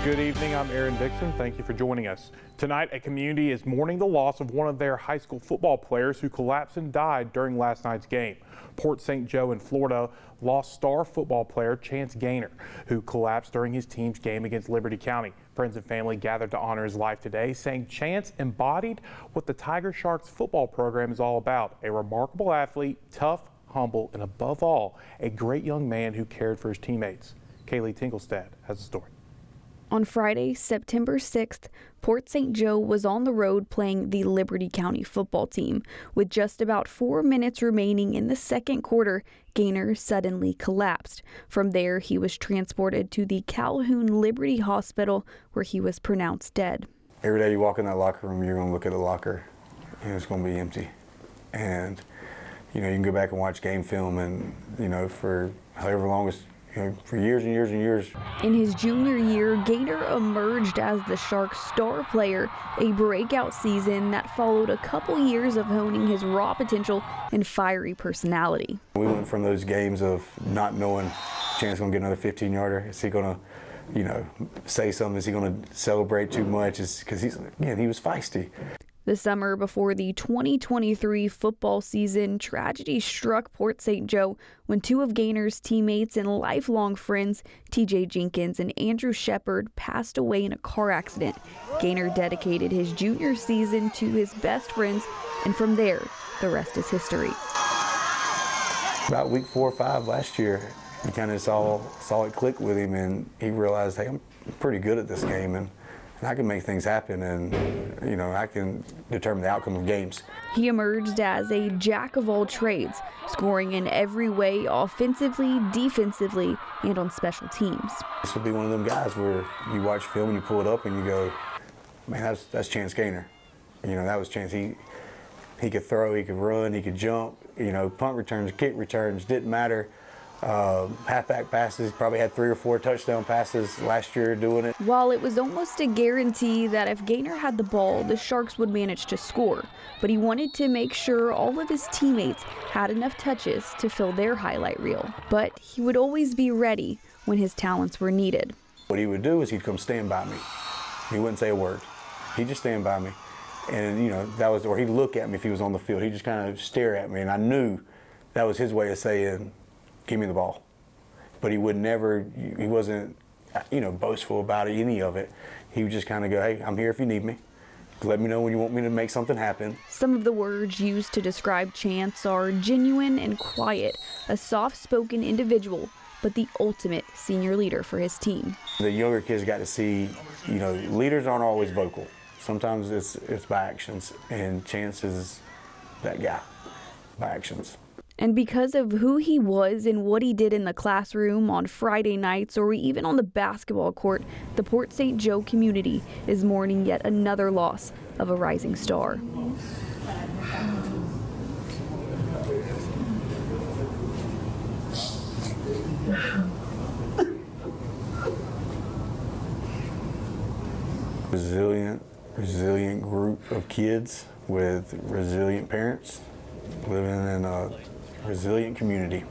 Good evening, I'm Aaron Dixon. Thank you for joining us. Tonight, a community is mourning the loss of one of their high school football players who collapsed and died during last night's game. Port St. Joe in Florida lost star football player Chance Gaynor, who collapsed during his team's game against Liberty County. Friends and family gathered to honor his life today, saying Chance embodied what the Tiger Sharks football program is all about: a remarkable athlete, tough, humble, and above all, a great young man who cared for his teammates. Kaylee Tinkelstad has the story. On Friday, September 6th, Port St. Joe was on the road playing the Liberty County football team. With just about 4 minutes remaining in the second quarter, Gaynor suddenly collapsed. From there, he was transported to the Calhoun Liberty Hospital, where he was pronounced dead. Every day you walk in that locker room, you're going to look at the locker, and it's going to be empty. And, you can go back and watch game film, and, for however long it's, for years and years and years. In his junior year, Gaynor emerged as the Sharks' star player, a breakout season that followed a couple years of honing his raw potential and fiery personality. We went from those games of not knowing Chance going to get another 15-yarder. Is he going to, say something? Is he going to celebrate too much? Because he was feisty. The summer before the 2023 football season, tragedy struck Port St. Joe when two of Gaynor's teammates and lifelong friends, TJ Jenkins and Andrew Shepard, passed away in a car accident. Gaynor dedicated his junior season to his best friends, and from there, the rest is history. About week 4 or 5 last year, he kind of saw it click with him, and he realized, hey, I'm pretty good at this game, and I can make things happen, and I can determine the outcome of games. He emerged as a jack of all trades, scoring in every way, offensively, defensively, and on special teams. This will be one of them guys where you watch film and you pull it up and you go, man, that's Chance Gaynor. That was Chance. He could throw, he could run, he could jump. Punt returns, kick returns, didn't matter. Halfback passes, probably had 3 or 4 touchdown passes last year doing it. While it was almost a guarantee that if Gaynor had the ball, the Sharks would manage to score, but he wanted to make sure all of his teammates had enough touches to fill their highlight reel. But he would always be ready when his talents were needed. What he would do is he'd come stand by me. He wouldn't say a word. He'd just stand by me. And, that was, or he'd look at me if he was on the field. He'd just kind of stare at me, and I knew that was his way of saying, give me the ball. But he would never, he wasn't, boastful about any of it. He would just kind of go, hey, I'm here if you need me. Let me know when you want me to make something happen. Some of the words used to describe Chance are genuine and quiet, a soft-spoken individual, but the ultimate senior leader for his team. The younger kids got to see, leaders aren't always vocal. Sometimes it's by actions, and Chance is that guy, by actions. And because of who he was and what he did in the classroom, on Friday nights, or even on the basketball court, the Port St. Joe community is mourning yet another loss of a rising star. Resilient group of kids with resilient parents living in a resilient community,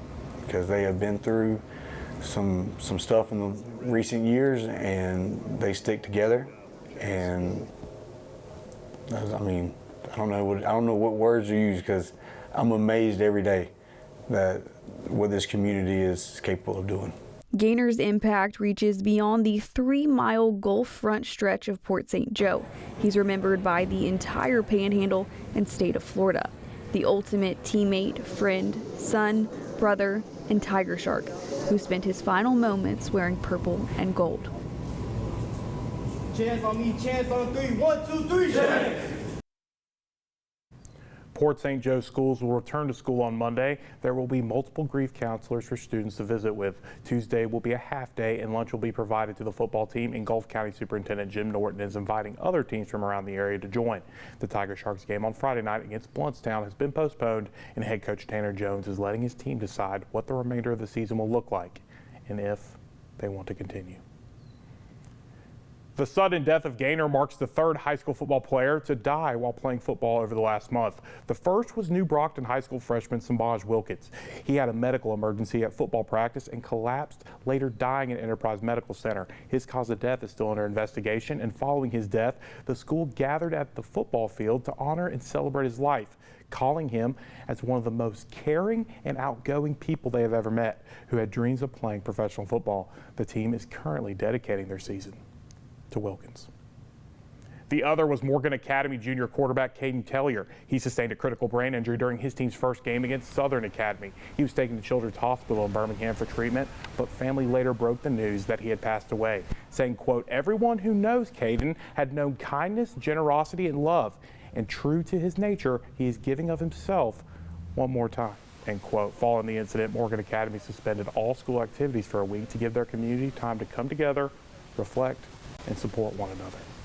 because they have been through some stuff in the recent years, and they stick together. And I don't know what words to use, because I'm amazed every day that what this community is capable of doing. Gaynor's impact reaches beyond the 3-mile Gulf front stretch of Port St. Joe. He's remembered by the entire Panhandle and state of Florida. The ultimate teammate, friend, son, brother, and Tiger Shark, who spent his final moments wearing purple and gold. Chance on me, chance on 3. 1, 2, 3, chance! Port St. Joe schools will return to school on Monday. There will be multiple grief counselors for students to visit with. Tuesday will be a half day, and lunch will be provided to the football team, and Gulf County Superintendent Jim Norton is inviting other teams from around the area to join. The Tiger Sharks game on Friday night against Bluntstown has been postponed, and head coach Tanner Jones is letting his team decide what the remainder of the season will look like and if they want to continue. The sudden death of Gaynor marks the third high school football player to die while playing football over the last month. The first was New Brockton High School freshman Sambaj Wilkins. He had a medical emergency at football practice and collapsed, later dying at Enterprise Medical Center. His cause of death is still under investigation, and following his death, the school gathered at the football field to honor and celebrate his life, calling him as one of the most caring and outgoing people they have ever met, who had dreams of playing professional football. The team is currently dedicating their season to Wilkins. The other was Morgan Academy junior quarterback Caden Tellier. He sustained a critical brain injury during his team's first game against Southern Academy. He was taken to Children's Hospital in Birmingham for treatment, but family later broke the news that he had passed away, saying, quote, "Everyone who knows Caden had known kindness, generosity, and love, and true to his nature, he is giving of himself one more time," end quote. Following the incident, Morgan Academy suspended all school activities for a week to give their community time to come together, reflect, and support one another.